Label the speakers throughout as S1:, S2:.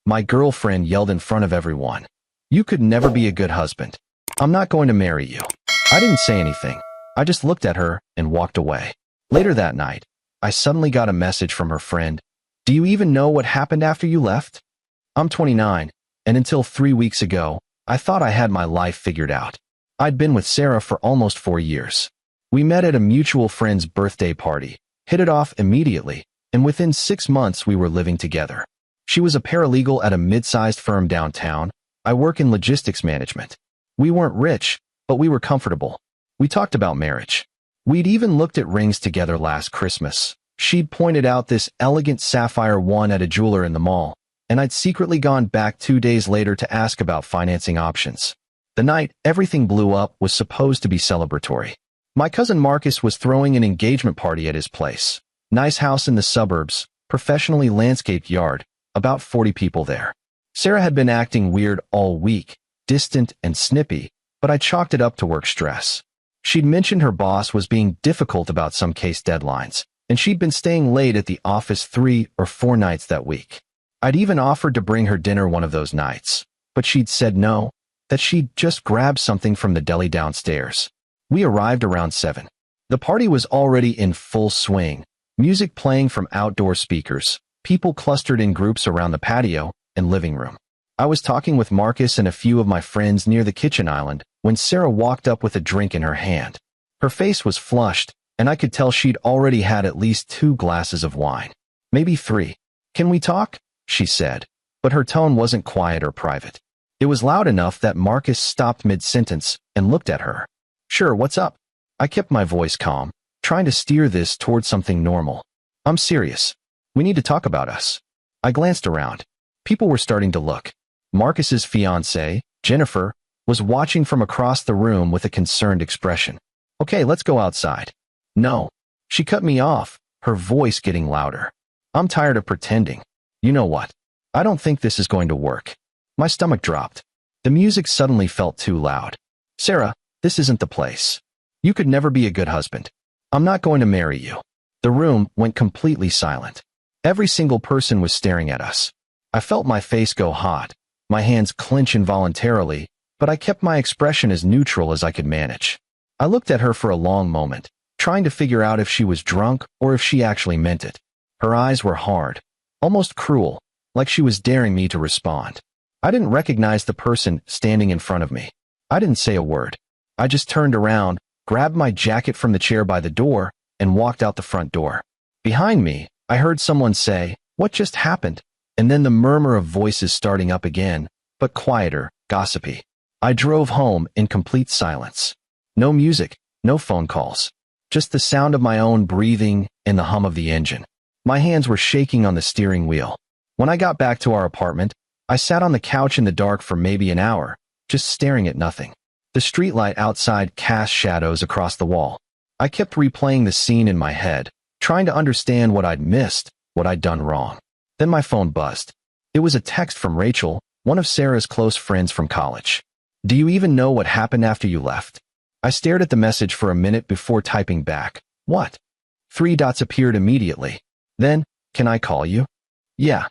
S1: My girlfriend yelled in front of everyone. "You could never be a good husband. I'm not going to marry you." I didn't say anything. I just looked at her and walked away. Later that night, I suddenly got a message from her friend. "Do you even know what happened after you left?" I'm 29, and until 3 weeks ago, I thought I had my life figured out. I'd been with Sarah for almost 4 years. We met at a mutual friend's birthday party, hit it off immediately, and within 6 months we were living together. She was a paralegal at a mid-sized firm downtown. I work in logistics management. We weren't rich, but we were comfortable. We talked about marriage. We'd even looked at rings together last Christmas. She'd pointed out this elegant sapphire one at a jeweler in the mall, and I'd secretly gone back 2 days later to ask about financing options. The night everything blew up was supposed to be celebratory. My cousin Marcus was throwing an engagement party at his place. Nice house in the suburbs, professionally landscaped yard, about 40 people there. Sarah had been acting weird all week, distant and snippy, but I chalked it up to work stress. She'd mentioned her boss was being difficult about some case deadlines, and she'd been staying late at the office 3 or 4 nights that week. I'd even offered to bring her dinner one of those nights, but she'd said no, that she'd just grab something from the deli downstairs. We arrived around 7. The party was already in full swing, music playing from outdoor speakers, people clustered in groups around the patio and living room. I was talking with Marcus and a few of my friends near the kitchen island when Sarah walked up with a drink in her hand. Her face was flushed, and I could tell she'd already had at least 2 glasses of wine. Maybe 3. "Can we talk?" she said, but her tone wasn't quiet or private. It was loud enough that Marcus stopped mid-sentence and looked at her. "Sure, what's up?" I kept my voice calm, trying to steer this toward something normal. "I'm serious. We need to talk about us." I glanced around. People were starting to look. Marcus's fiancée, Jennifer, was watching from across the room with a concerned expression. "Okay, let's go outside." "No." She cut me off, her voice getting louder. "I'm tired of pretending. You know what? I don't think this is going to work." My stomach dropped. The music suddenly felt too loud. "Sarah, this isn't the place. You could never be a good husband. I'm not going to marry you." The room went completely silent. Every single person was staring at us. I felt my face go hot, my hands clench involuntarily, but I kept my expression as neutral as I could manage. I looked at her for a long moment, trying to figure out if she was drunk or if she actually meant it. Her eyes were hard, almost cruel, like she was daring me to respond. I didn't recognize the person standing in front of me. I didn't say a word. I just turned around, grabbed my jacket from the chair by the door, and walked out the front door. Behind me, I heard someone say, "What just happened?" And then the murmur of voices starting up again, but quieter, gossipy. I drove home in complete silence. No music, no phone calls. Just the sound of my own breathing and the hum of the engine. My hands were shaking on the steering wheel. When I got back to our apartment, I sat on the couch in the dark for maybe an hour, just staring at nothing. The streetlight outside cast shadows across the wall. I kept replaying the scene in my head, trying to understand what I'd missed, what I'd done wrong. Then my phone buzzed. It was a text from Rachel, one of Sarah's close friends from college. "Do you even know what happened after you left?" I stared at the message for a minute before typing back, "What?" 3 dots appeared immediately. Then, "Can I call you?" "Yeah."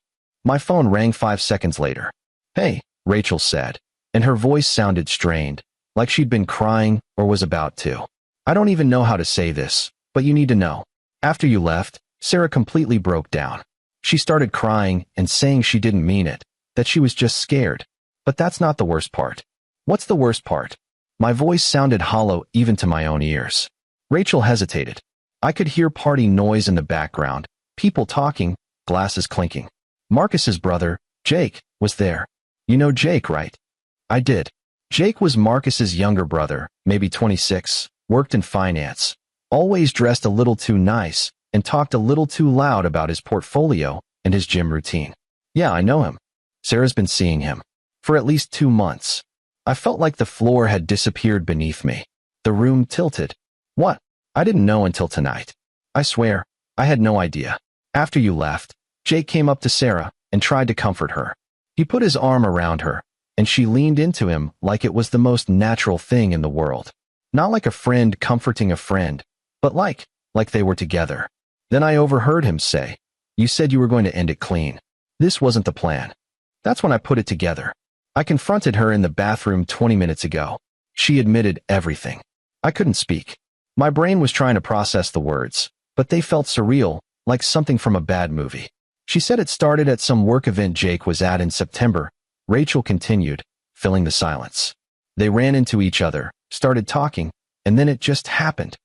S1: My phone rang 5 seconds later. "Hey," Rachel said, and her voice sounded strained, like she'd been crying or was about to. "I don't even know how to say this, but you need to know. After you left, Sarah completely broke down. She started crying and saying she didn't mean it, that she was just scared. But that's not the worst part." "What's the worst part?" My voice sounded hollow even to my own ears. Rachel hesitated. I could hear party noise in the background, people talking, glasses clinking. Marcus's brother, Jake, was there. "You know Jake, right?" I did. Jake was Marcus's younger brother, maybe 26, worked in finance, always dressed a little too nice, and talked a little too loud about his portfolio and his gym routine. "Yeah, I know him. Sarah's been seeing him. For at least 2 months." I felt like the floor had disappeared beneath me. The room tilted. "What?" "I didn't know until tonight. I swear, I had no idea. After you left, Jake came up to Sarah and tried to comfort her. He put his arm around her, and she leaned into him like it was the most natural thing in the world. Not like a friend comforting a friend, but like they were together. Then I overheard him say, "You said you were going to end it clean. This wasn't the plan." That's when I put it together. I confronted her in the bathroom 20 minutes ago. She admitted everything. I couldn't speak. My brain was trying to process the words, but they felt surreal, like something from a bad movie. She said it started at some work event Jake was at in September. Rachel continued, filling the silence. They ran into each other, started talking, and then it just happened.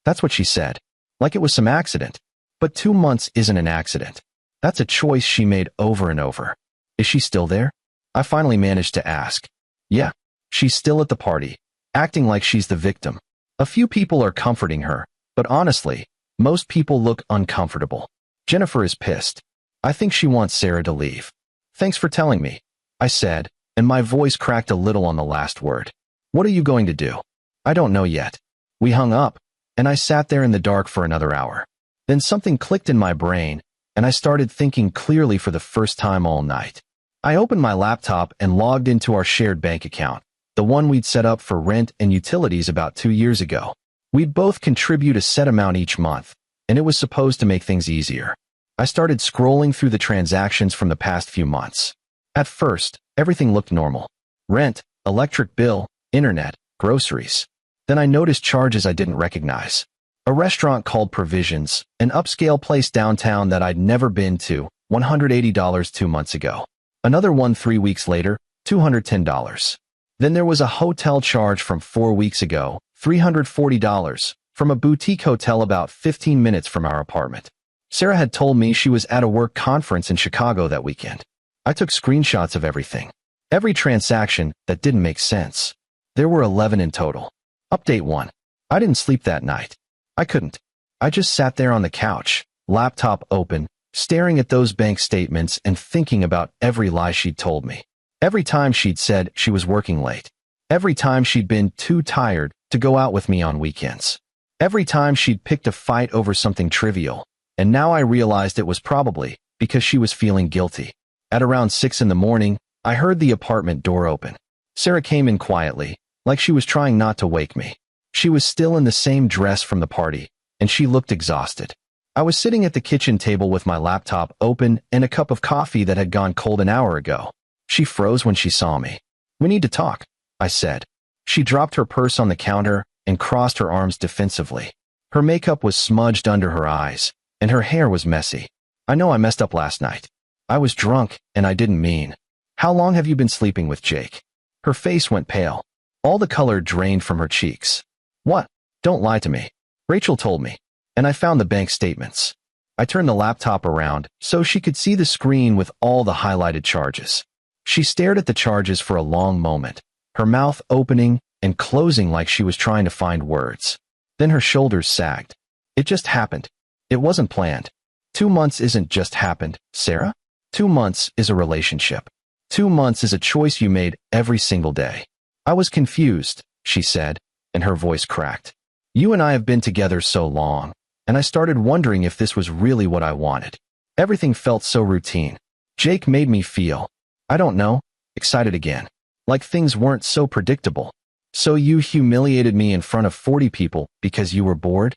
S1: That's what she said. Like it was some accident. But 2 months isn't an accident. That's a choice she made over and over. Is she still there? I finally managed to ask. Yeah, she's still at the party, acting like she's the victim. A few people are comforting her, but honestly, most people look uncomfortable. Jennifer is pissed. I think she wants Sarah to leave. Thanks for telling me, I said, and my voice cracked a little on the last word. What are you going to do? I don't know yet. We hung up, and I sat there in the dark for another hour. Then something clicked in my brain, and I started thinking clearly for the first time all night. I opened my laptop and logged into our shared bank account, the one we'd set up for rent and utilities about 2 years ago. We'd both contribute a set amount each month, and it was supposed to make things easier. I started scrolling through the transactions from the past few months. At first, everything looked normal. Rent, electric bill, internet, groceries. Then I noticed charges I didn't recognize. A restaurant called Provisions, an upscale place downtown that I'd never been to, $180 2 months ago. Another one 3 weeks later, $210. Then there was a hotel charge from 4 weeks ago, $340, from a boutique hotel about 15 minutes from our apartment. Sarah had told me she was at a work conference in Chicago that weekend. I took screenshots of everything. Every transaction that didn't make sense. There were 11 in total. Update 1. I didn't sleep that night. I couldn't. I just sat there on the couch, laptop open, staring at those bank statements and thinking about every lie she'd told me. Every time she'd said she was working late. Every time she'd been too tired to go out with me on weekends. Every time she'd picked a fight over something trivial. And now I realized it was probably because she was feeling guilty. At around 6 in the morning, I heard the apartment door open. Sarah came in quietly, like she was trying not to wake me. She was still in the same dress from the party, and she looked exhausted. I was sitting at the kitchen table with my laptop open and a cup of coffee that had gone cold an hour ago. She froze when she saw me. We need to talk, I said. She dropped her purse on the counter and crossed her arms defensively. Her makeup was smudged under her eyes, and her hair was messy. I know I messed up last night. I was drunk, and I didn't mean. How long have you been sleeping with Jake? Her face went pale. All the color drained from her cheeks. What? Don't lie to me. Rachel told me, and I found the bank statements. I turned the laptop around so she could see the screen with all the highlighted charges. She stared at the charges for a long moment, her mouth opening and closing like she was trying to find words. Then her shoulders sagged. It just happened. It wasn't planned. 2 months isn't just happened, Sarah. 2 months is a relationship. 2 months is a choice you made every single day. I was confused, she said, and her voice cracked. You and I have been together so long, and I started wondering if this was really what I wanted. Everything felt so routine. Jake made me feel, I don't know, excited again. Like things weren't so predictable. So you humiliated me in front of 40 people because you were bored?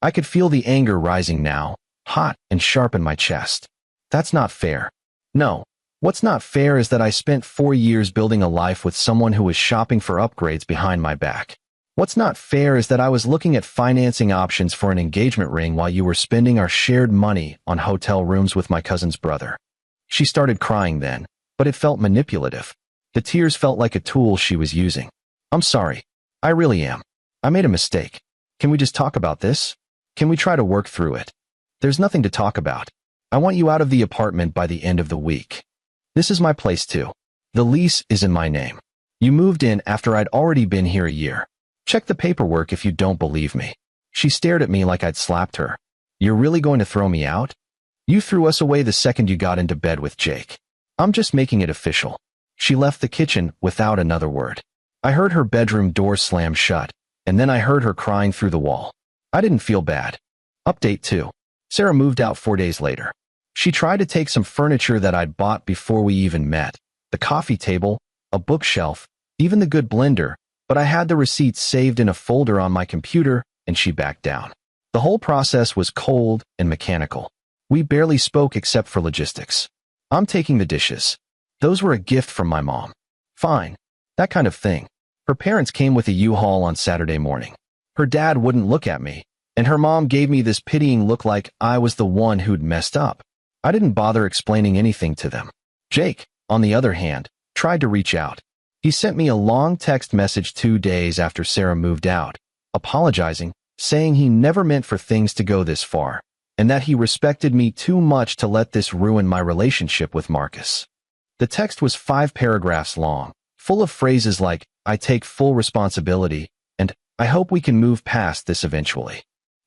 S1: I could feel the anger rising now, hot and sharp in my chest. That's not fair. No. What's not fair is that I spent 4 years building a life with someone who was shopping for upgrades behind my back. What's not fair is that I was looking at financing options for an engagement ring while you were spending our shared money on hotel rooms with my cousin's brother. She started crying then, but it felt manipulative. The tears felt like a tool she was using. I'm sorry. I really am. I made a mistake. Can we just talk about this? Can we try to work through it? There's nothing to talk about. I want you out of the apartment by the end of the week. This is my place too. The lease is in my name. You moved in after I'd already been here a year. Check the paperwork if you don't believe me. She stared at me like I'd slapped her. You're really going to throw me out? You threw us away the second you got into bed with Jake. I'm just making it official. She left the kitchen without another word. I heard her bedroom door slam shut, and then I heard her crying through the wall. I didn't feel bad. Update 2. Sarah moved out 4 days later. She tried to take some furniture that I'd bought before we even met, the coffee table, a bookshelf, even the good blender, but I had the receipts saved in a folder on my computer, and she backed down. The whole process was cold and mechanical. We barely spoke except for logistics. I'm taking the dishes. Those were a gift from my mom. Fine. That kind of thing. Her parents came with a U-Haul on Saturday morning. Her dad wouldn't look at me, and her mom gave me this pitying look like I was the one who'd messed up. I didn't bother explaining anything to them. Jake, on the other hand, tried to reach out. He sent me a long text message 2 days after Sarah moved out, apologizing, saying he never meant for things to go this far, and that he respected me too much to let this ruin my relationship with Marcus. The text was 5 paragraphs long, full of phrases like, "I take full responsibility," and "I hope we can move past this eventually."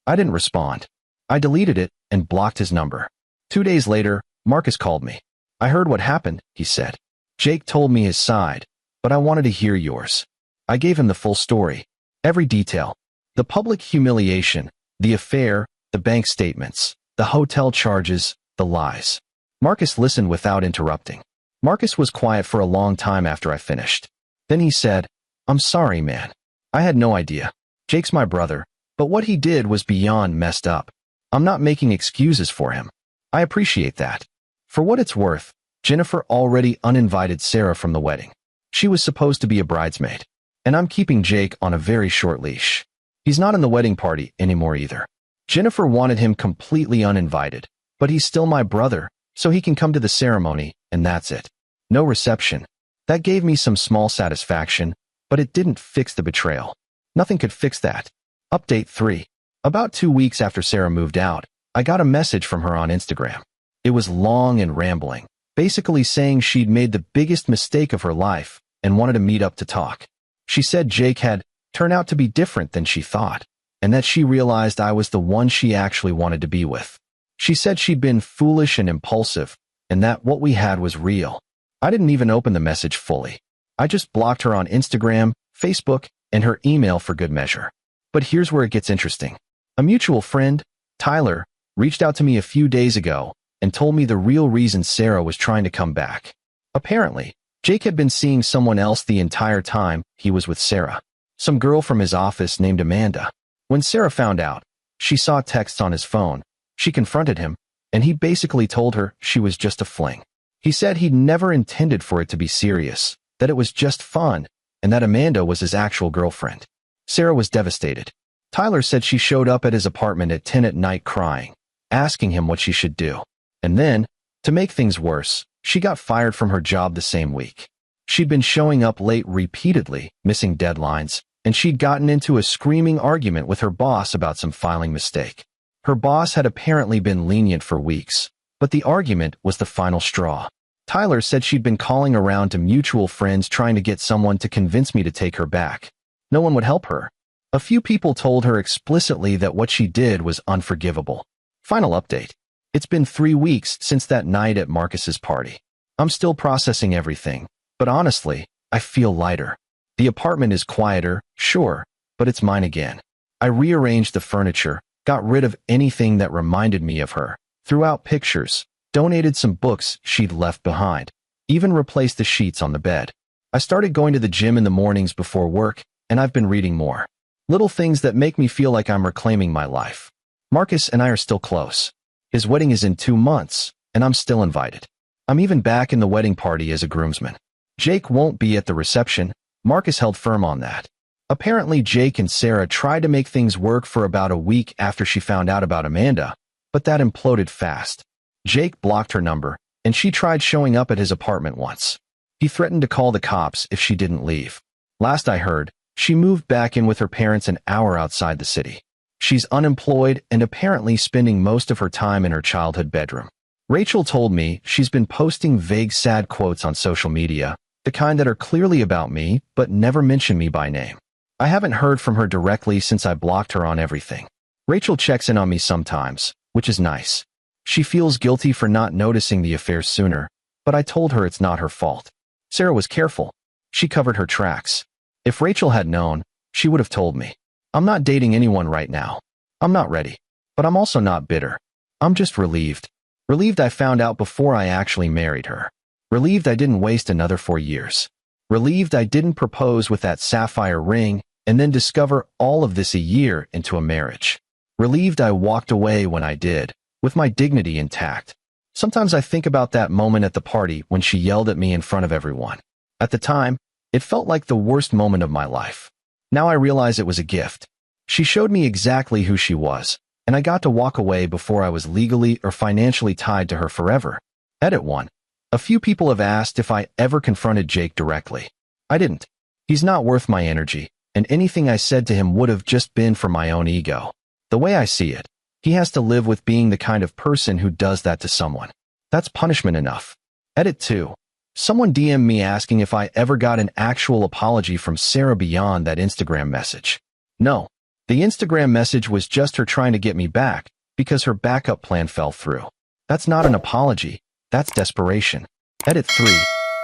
S1: I didn't respond. I deleted it and blocked his number. 2 days later, Marcus called me. "I heard what happened," he said. "Jake told me his side, but I wanted to hear yours." I gave him the full story. Every detail. The public humiliation, the affair, the bank statements, the hotel charges, the lies. Marcus listened without interrupting. Marcus was quiet for a long time after I finished. Then he said, "I'm sorry, man. I had no idea. Jake's my brother, but what he did was beyond messed up. I'm not making excuses for him. I appreciate that." For what it's worth, Jennifer already uninvited Sarah from the wedding. She was supposed to be a bridesmaid. And I'm keeping Jake on a very short leash. He's not in the wedding party anymore either. Jennifer wanted him completely uninvited, but he's still my brother, so he can come to the ceremony, and that's it. No reception. That gave me some small satisfaction, but it didn't fix the betrayal. Nothing could fix that. Update 3. About 2 weeks after Sarah moved out, I got a message from her on Instagram. It was long and rambling, basically saying she'd made the biggest mistake of her life and wanted to meet up to talk. She said Jake had turned out to be different than she thought, and that she realized I was the one she actually wanted to be with. She said she'd been foolish and impulsive, and that what we had was real. I didn't even open the message fully. I just blocked her on Instagram, Facebook, and her email for good measure. But here's where it gets interesting. A mutual friend, Tyler, reached out to me a few days ago and told me the real reason Sarah was trying to come back. Apparently, Jake had been seeing someone else the entire time he was with Sarah. Some girl from his office named Amanda. When Sarah found out, she saw texts on his phone. She confronted him, and he basically told her she was just a fling. He said he'd never intended for it to be serious, that it was just fun, and that Amanda was his actual girlfriend. Sarah was devastated. Tyler said she showed up at his apartment at 10 at night crying, asking him what she should do. And then, to make things worse, she got fired from her job the same week. She'd been showing up late repeatedly, missing deadlines, and she'd gotten into a screaming argument with her boss about some filing mistake. Her boss had apparently been lenient for weeks, but the argument was the final straw. Tyler said she'd been calling around to mutual friends trying to get someone to convince me to take her back. No one would help her. A few people told her explicitly that what she did was unforgivable. Final update. It's been 3 weeks since that night at Marcus's party. I'm still processing everything, but honestly, I feel lighter. The apartment is quieter, sure, but it's mine again. I rearranged the furniture, got rid of anything that reminded me of her, threw out pictures, donated some books she'd left behind, even replaced the sheets on the bed. I started going to the gym in the mornings before work, and I've been reading more. Little things that make me feel like I'm reclaiming my life. Marcus and I are still close. His wedding is in 2 months, and I'm still invited. I'm even back in the wedding party as a groomsman. Jake won't be at the reception. Marcus held firm on that. Apparently, Jake and Sarah tried to make things work for about a week after she found out about Amanda, but that imploded fast. Jake blocked her number, and she tried showing up at his apartment once. He threatened to call the cops if she didn't leave. Last I heard, she moved back in with her parents an hour outside the city. She's unemployed and apparently spending most of her time in her childhood bedroom. Rachel told me she's been posting vague sad quotes on social media, the kind that are clearly about me but never mention me by name. I haven't heard from her directly since I blocked her on everything. Rachel checks in on me sometimes, which is nice. She feels guilty for not noticing the affair sooner, but I told her it's not her fault. Sarah was careful. She covered her tracks. If Rachel had known, she would have told me. I'm not dating anyone right now. I'm not ready, but I'm also not bitter. I'm just relieved. Relieved I found out before I actually married her. Relieved I didn't waste another 4 years. Relieved I didn't propose with that sapphire ring and then discover all of this a year into a marriage. Relieved I walked away when I did, with my dignity intact. Sometimes I think about that moment at the party when she yelled at me in front of everyone. At the time, it felt like the worst moment of my life. Now I realize it was a gift. She showed me exactly who she was, and I got to walk away before I was legally or financially tied to her forever. Edit 1. A few people have asked if I ever confronted Jake directly. I didn't. He's not worth my energy, and anything I said to him would have just been for my own ego. The way I see it, he has to live with being the kind of person who does that to someone. That's punishment enough. Edit 2. Someone DM'd me asking if I ever got an actual apology from Sarah beyond that Instagram message. No. The Instagram message was just her trying to get me back because her backup plan fell through. That's not an apology. That's desperation. Edit 3.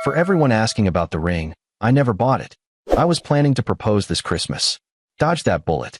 S1: For everyone asking about the ring, I never bought it. I was planning to propose this Christmas. Dodge that bullet.